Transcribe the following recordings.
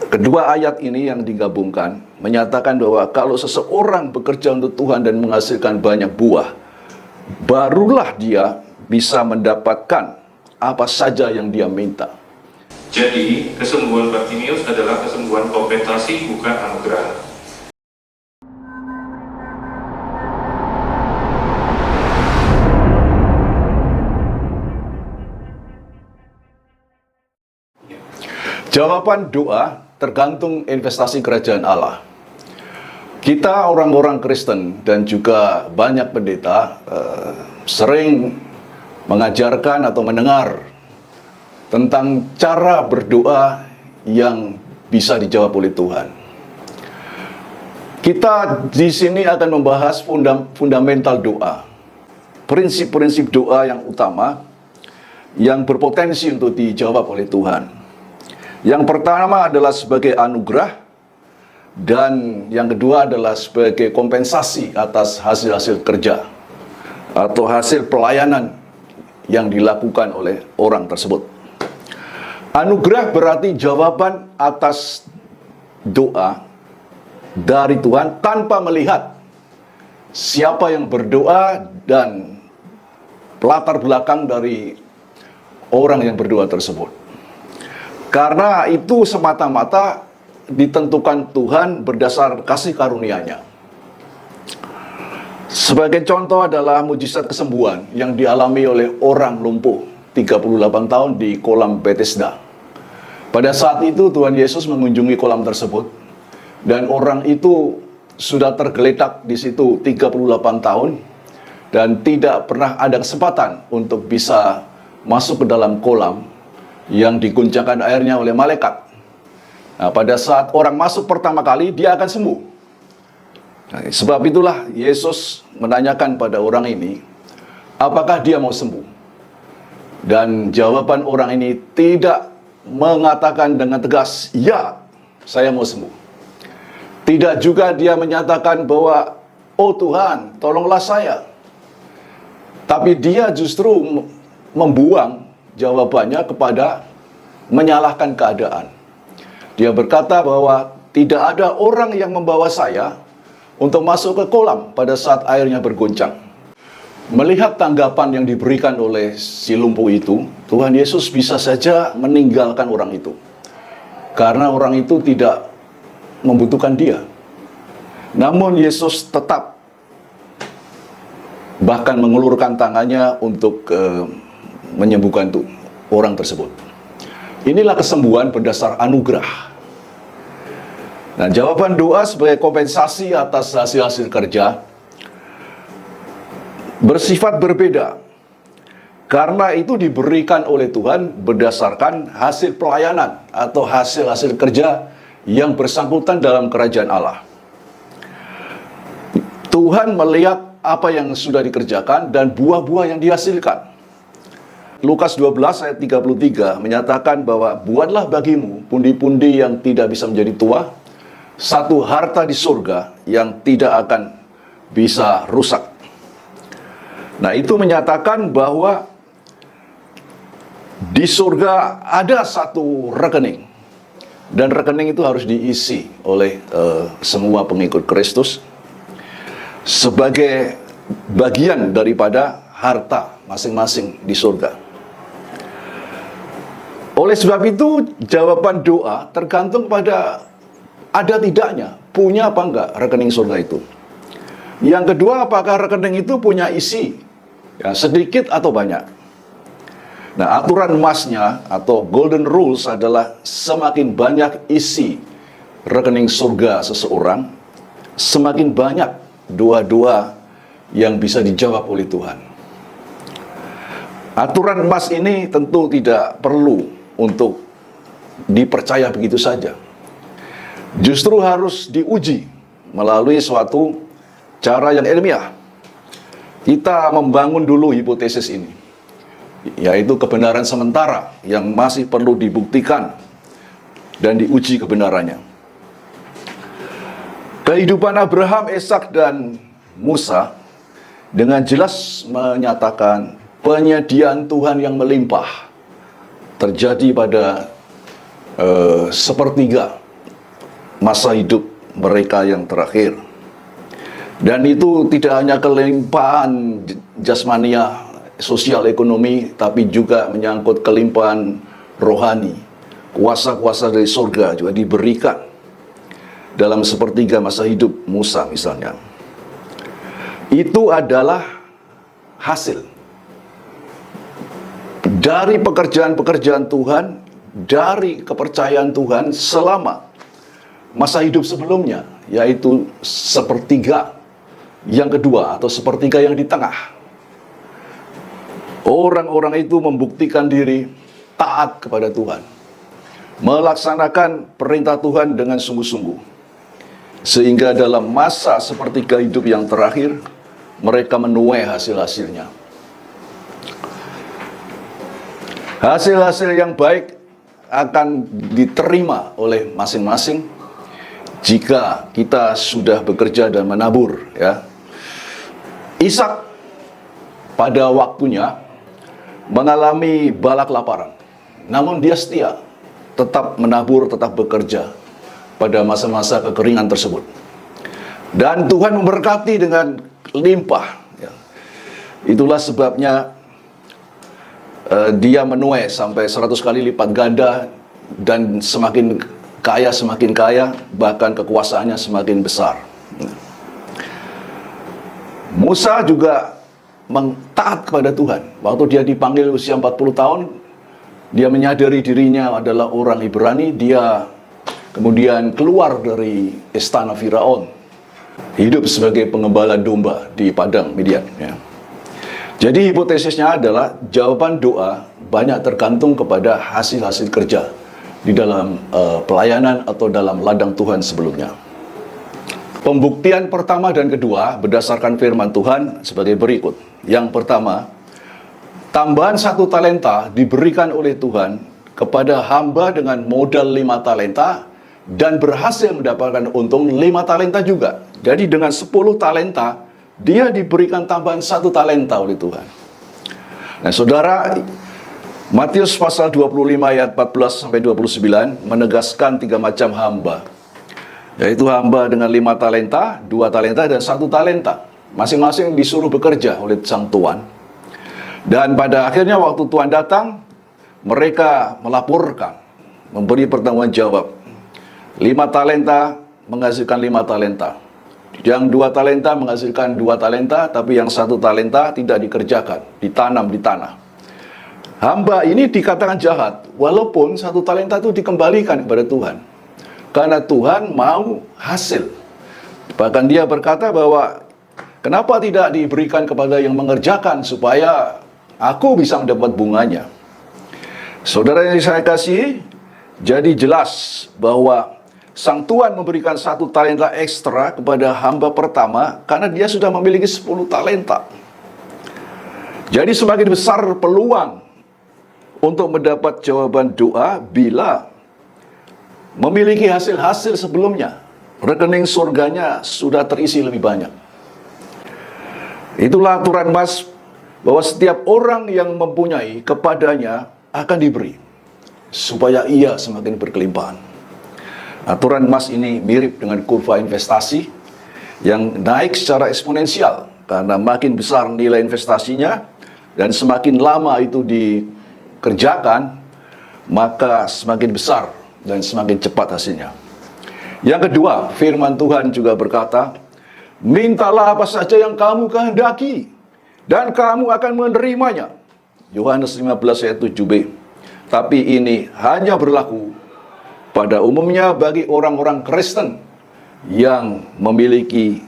Kedua ayat ini yang digabungkan menyatakan bahwa kalau seseorang bekerja untuk Tuhan dan menghasilkan banyak buah, barulah dia bisa mendapatkan apa saja yang dia minta. Jadi, kesembuhan Bartimius adalah kesembuhan kompensasi, bukan anugerah. Jawaban doa tergantung investasi kerajaan Allah. Kita orang-orang Kristen dan juga banyak pendeta sering mengajarkan atau mendengar tentang cara berdoa yang bisa dijawab oleh Tuhan. Kita di sini akan membahas fundamental doa, prinsip-prinsip doa yang utama yang berpotensi untuk dijawab oleh Tuhan. Yang pertama adalah sebagai anugerah, dan yang kedua adalah sebagai kompensasi atas hasil-hasil kerja atau hasil pelayanan yang dilakukan oleh orang tersebut. Anugerah berarti jawaban atas doa dari Tuhan tanpa melihat siapa yang berdoa dan latar belakang dari orang yang berdoa tersebut. Karena itu semata-mata ditentukan Tuhan berdasar kasih karunia-Nya. Sebagai contoh adalah mujizat kesembuhan yang dialami oleh orang lumpuh 38 tahun di kolam Bethesda. Pada saat itu Tuhan Yesus mengunjungi kolam tersebut dan orang itu sudah tergeletak di situ 38 tahun dan tidak pernah ada kesempatan untuk bisa masuk ke dalam kolam yang diguncangkan airnya oleh malaikat. Nah, pada saat orang masuk pertama kali, dia akan sembuh. Nah, sebab itulah Yesus menanyakan pada orang ini, apakah dia mau sembuh? Dan jawaban orang ini tidak mengatakan dengan tegas, ya, saya mau sembuh. Tidak juga dia menyatakan bahwa, oh Tuhan, tolonglah saya. Tapi dia justru membuang jawabannya kepada menyalahkan keadaan. Dia berkata bahwa tidak ada orang yang membawa saya untuk masuk ke kolam pada saat airnya berguncang. Melihat tanggapan yang diberikan oleh si lumpuh itu, Tuhan Yesus bisa saja meninggalkan orang itu. Karena orang itu tidak membutuhkan dia. Namun Yesus tetap bahkan mengulurkan tangannya untuk menyembuhkan orang tersebut. Inilah kesembuhan berdasar anugerah. Nah, jawaban doa sebagai kompensasi atas hasil-hasil kerja bersifat berbeda. Karena itu diberikan oleh Tuhan berdasarkan hasil pelayanan atau hasil-hasil kerja yang bersangkutan dalam kerajaan Allah. Tuhan melihat apa yang sudah dikerjakan dan buah-buah yang dihasilkan. Lukas 12 ayat 33 menyatakan bahwa buatlah bagimu pundi-pundi yang tidak bisa menjadi tua, satu harta di surga yang tidak akan bisa rusak. Nah, itu menyatakan bahwa di surga ada satu rekening, dan rekening itu harus diisi oleh semua pengikut Kristus sebagai bagian daripada harta masing-masing di surga. Oleh sebab itu, jawaban doa tergantung pada ada tidaknya, punya apa enggak rekening surga itu. Yang kedua, apakah rekening itu punya isi, ya, sedikit atau banyak. Nah, aturan emasnya atau golden rules adalah semakin banyak isi rekening surga seseorang, semakin banyak doa-doa yang bisa dijawab oleh Tuhan. Aturan emas ini tentu tidak perlu untuk dipercaya begitu saja. Justru harus diuji melalui suatu cara yang ilmiah. Kita membangun dulu hipotesis ini, yaitu kebenaran sementara yang masih perlu dibuktikan dan diuji kebenarannya. Kehidupan Abraham, Ishak, dan Musa dengan jelas menyatakan penyediaan Tuhan yang melimpah terjadi pada sepertiga masa hidup mereka yang terakhir. Dan itu tidak hanya kelimpahan jasmania, sosial ekonomi, tapi juga menyangkut kelimpahan rohani. Kuasa-kuasa dari surga juga diberikan dalam sepertiga masa hidup Musa misalnya. Itu adalah hasil dari pekerjaan-pekerjaan Tuhan, dari kepercayaan Tuhan selama masa hidup sebelumnya, yaitu sepertiga yang kedua atau sepertiga yang di tengah. Orang-orang itu membuktikan diri taat kepada Tuhan, melaksanakan perintah Tuhan dengan sungguh-sungguh, sehingga dalam masa sepertiga hidup yang terakhir mereka menuai hasil-hasilnya. Hasil-hasil yang baik akan diterima oleh masing-masing jika kita sudah bekerja dan menabur, ya. Ishak pada waktunya mengalami bala kelaparan, namun dia setia, tetap menabur, tetap bekerja pada masa-masa kekeringan tersebut. Dan Tuhan memberkati dengan limpah, ya. Itulah sebabnya dia menuai sampai 100 kali lipat ganda, dan semakin kaya, bahkan kekuasaannya semakin besar. Musa juga taat kepada Tuhan. Waktu dia dipanggil usia 40 tahun, dia menyadari dirinya adalah orang Ibrani. Dia kemudian keluar dari istana Firaun, hidup sebagai pengembala domba di padang Midian, ya. Jadi hipotesisnya adalah jawaban doa banyak tergantung kepada hasil-hasil kerja di dalam pelayanan atau dalam ladang Tuhan sebelumnya. Pembuktian pertama dan kedua berdasarkan firman Tuhan sebagai berikut. Yang pertama, tambahan 1 talenta diberikan oleh Tuhan kepada hamba dengan modal 5 talenta dan berhasil mendapatkan untung 5 talenta juga. Jadi dengan 10 talenta, dia diberikan tambahan 1 talenta oleh Tuhan. Nah, saudara, Matius pasal 25 ayat 14-29 menegaskan 3 macam hamba, yaitu hamba dengan 5 talenta, 2 talenta, dan 1 talenta. Masing-masing disuruh bekerja oleh sang tuan. Dan pada akhirnya waktu Tuhan datang, mereka melaporkan, memberi pertanggungan jawab. 5 talenta menghasilkan 5 talenta. Yang 2 talenta menghasilkan 2 talenta, tapi yang 1 talenta tidak dikerjakan, ditanam di tanah. Hamba ini dikatakan jahat, walaupun 1 talenta itu dikembalikan kepada Tuhan. Karena Tuhan mau hasil. Bahkan dia berkata bahwa, kenapa tidak diberikan kepada yang mengerjakan supaya aku bisa mendapat bunganya. Saudara yang saya kasih, jadi jelas bahwa sang tuan memberikan 1 talenta ekstra kepada hamba pertama karena dia sudah memiliki 10 talenta. Jadi semakin besar peluang untuk mendapat jawaban doa bila memiliki hasil-hasil sebelumnya. Rekening surganya sudah terisi lebih banyak. Itulah aturan emas bahwa setiap orang yang mempunyai kepadanya akan diberi, supaya ia semakin berkelimpahan. Aturan emas ini mirip dengan kurva investasi yang naik secara eksponensial karena makin besar nilai investasinya dan semakin lama itu dikerjakan, maka semakin besar dan semakin cepat hasilnya. Yang kedua, firman Tuhan juga berkata, mintalah apa saja yang kamu kehendaki dan kamu akan menerimanya. Yohanes 15 ayat 7b. Tapi ini hanya berlaku pada umumnya bagi orang-orang Kristen yang memiliki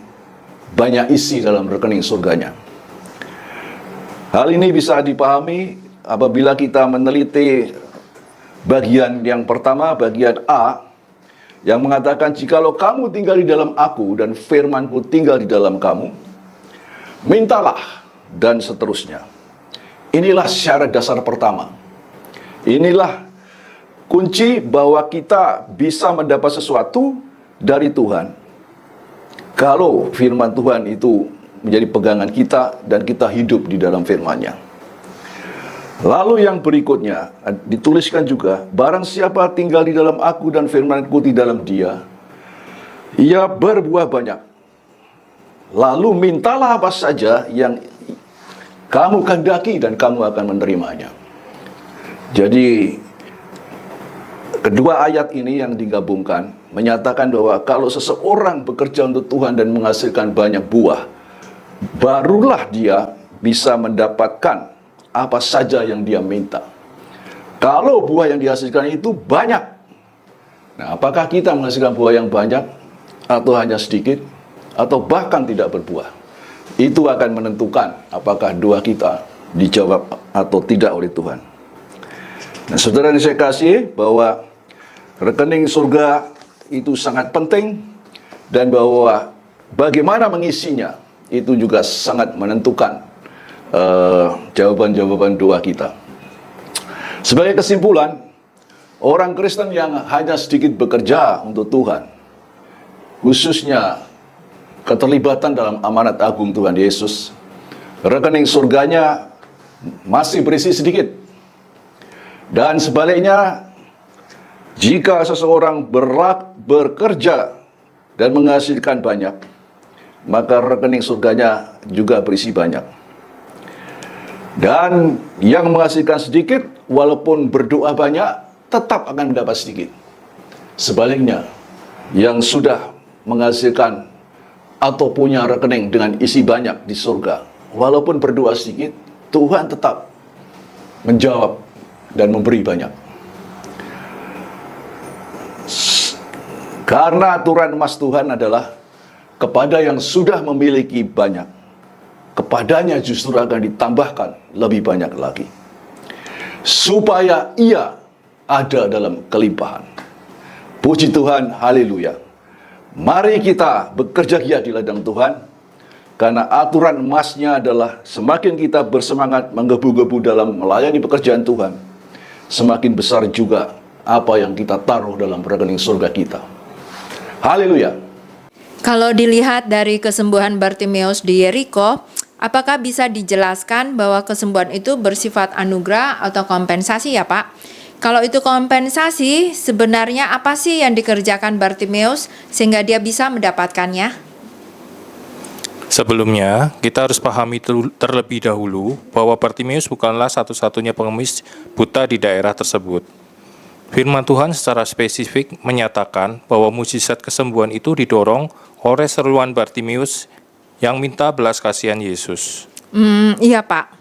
banyak isi dalam rekening surganya. Hal ini bisa dipahami apabila kita meneliti bagian yang pertama, bagian A, yang mengatakan, jikalau kamu tinggal di dalam aku dan firmanku tinggal di dalam kamu, mintalah, dan seterusnya. Inilah syarat dasar pertama. Inilah kunci bahwa kita bisa mendapat sesuatu dari Tuhan kalau firman Tuhan itu menjadi pegangan kita dan kita hidup di dalam firman-Nya. Lalu yang berikutnya dituliskan juga, barang siapa tinggal di dalam aku dan firman-Ku di dalam dia, ia berbuah banyak. Lalu mintalah apa saja yang kamu kehendaki dan kamu akan menerimanya. Jadi kedua ayat ini yang digabungkan menyatakan bahwa kalau seseorang bekerja untuk Tuhan dan menghasilkan banyak buah, barulah dia bisa mendapatkan apa saja yang dia minta. Kalau buah yang dihasilkan itu banyak, nah apakah kita menghasilkan buah yang banyak atau hanya sedikit atau bahkan tidak berbuah? Itu akan menentukan apakah doa kita dijawab atau tidak oleh Tuhan. Nah, saudara yang saya kasih, bahwa rekening surga itu sangat penting, dan bahwa bagaimana mengisinya itu juga sangat menentukan jawaban-jawaban doa kita. Sebagai kesimpulan, orang Kristen yang hanya sedikit bekerja untuk Tuhan, khususnya keterlibatan dalam amanat agung Tuhan Yesus, rekening surganya masih berisi sedikit. Dan sebaliknya, jika seseorang bekerja dan menghasilkan banyak, maka rekening surganya juga berisi banyak. Dan yang menghasilkan sedikit, walaupun berdoa banyak, tetap akan mendapat sedikit. Sebaliknya, yang sudah menghasilkan atau punya rekening dengan isi banyak di surga, walaupun berdoa sedikit, Tuhan tetap menjawab dan memberi banyak. Karena aturan emas Tuhan adalah kepada yang sudah memiliki banyak, kepadanya justru akan ditambahkan lebih banyak lagi, supaya ia ada dalam kelimpahan. Puji Tuhan, haleluya. Mari kita bekerja giat di ladang Tuhan, karena aturan emasnya adalah semakin kita bersemangat menggebu-gebu dalam melayani pekerjaan Tuhan, semakin besar juga apa yang kita taruh dalam rekening surga kita. Haleluya. Kalau dilihat dari kesembuhan Bartimeus di Yeriko, apakah bisa dijelaskan bahwa kesembuhan itu bersifat anugerah atau kompensasi ya Pak? Kalau itu kompensasi, sebenarnya apa sih yang dikerjakan Bartimeus sehingga dia bisa mendapatkannya? Sebelumnya, kita harus pahami terlebih dahulu bahwa Bartimeus bukanlah satu-satunya pengemis buta di daerah tersebut. Firman Tuhan secara spesifik menyatakan bahwa mukjizat kesembuhan itu didorong oleh seruan Bartimeus yang minta belas kasihan Yesus. Iya Pak.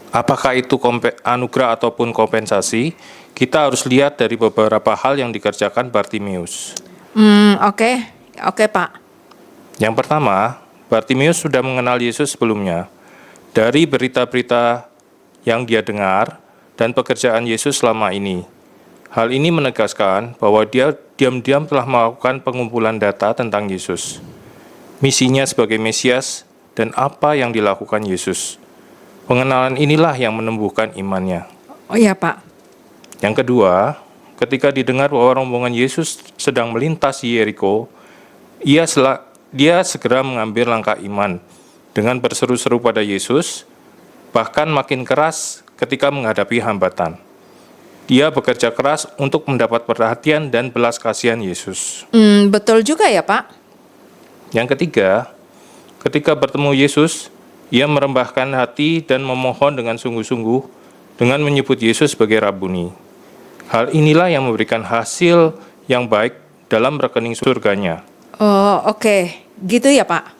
Apakah itu anugerah ataupun kompensasi? Kita harus lihat dari beberapa hal yang dikerjakan Bartimeus. Oke Pak. Yang pertama, Bartimeus sudah mengenal Yesus sebelumnya. Dari berita-berita yang dia dengar dan pekerjaan Yesus selama ini. Hal ini menegaskan bahwa dia diam-diam telah melakukan pengumpulan data tentang Yesus, misinya sebagai Mesias, dan apa yang dilakukan Yesus. Pengenalan inilah yang menumbuhkan imannya. Oh iya Pak. Yang kedua, ketika didengar bahwa rombongan Yesus sedang melintas Yeriko, dia segera mengambil langkah iman dengan berseru-seru pada Yesus, bahkan makin keras ketika menghadapi hambatan. Dia bekerja keras untuk mendapat perhatian dan belas kasihan Yesus. Betul juga ya Pak. Yang ketiga, ketika bertemu Yesus, ia merembahkan hati dan memohon dengan sungguh-sungguh dengan menyebut Yesus sebagai Rabuni. Hal inilah yang memberikan hasil yang baik dalam rekening surganya. Oh oke. Gitu ya Pak.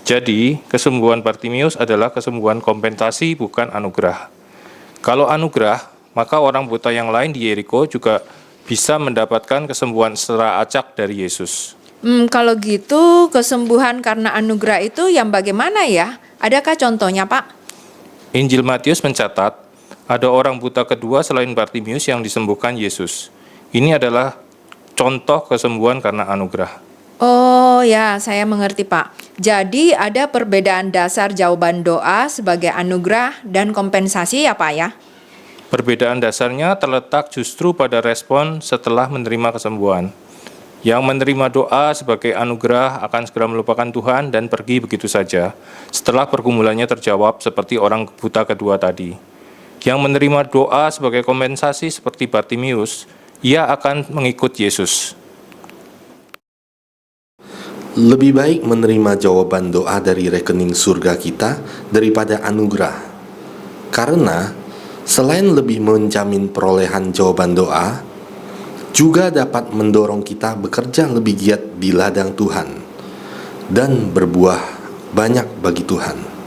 Jadi, kesembuhan Bartimeus adalah kesembuhan kompensasi, bukan anugerah. Kalau anugerah, maka orang buta yang lain di Yeriko juga bisa mendapatkan kesembuhan secara acak dari Yesus. Kalau gitu, kesembuhan karena anugerah itu yang bagaimana ya? Adakah contohnya, Pak? Injil Matius mencatat, ada orang buta kedua selain Bartimeus yang disembuhkan Yesus. Ini adalah contoh kesembuhan karena anugerah. Oh ya, saya mengerti, Pak. Jadi ada perbedaan dasar jawaban doa sebagai anugerah dan kompensasi ya, Pak ya? Perbedaan dasarnya terletak justru pada respon setelah menerima kesembuhan. Yang menerima doa sebagai anugerah akan segera melupakan Tuhan dan pergi begitu saja setelah pergumulannya terjawab seperti orang buta kedua tadi. Yang menerima doa sebagai kompensasi seperti Bartimeus, ia akan mengikut Yesus. Lebih baik menerima jawaban doa dari rekening surga kita daripada anugerah. Karena selain lebih menjamin perolehan jawaban doa, juga dapat mendorong kita bekerja lebih giat di ladang Tuhan dan berbuah banyak bagi Tuhan.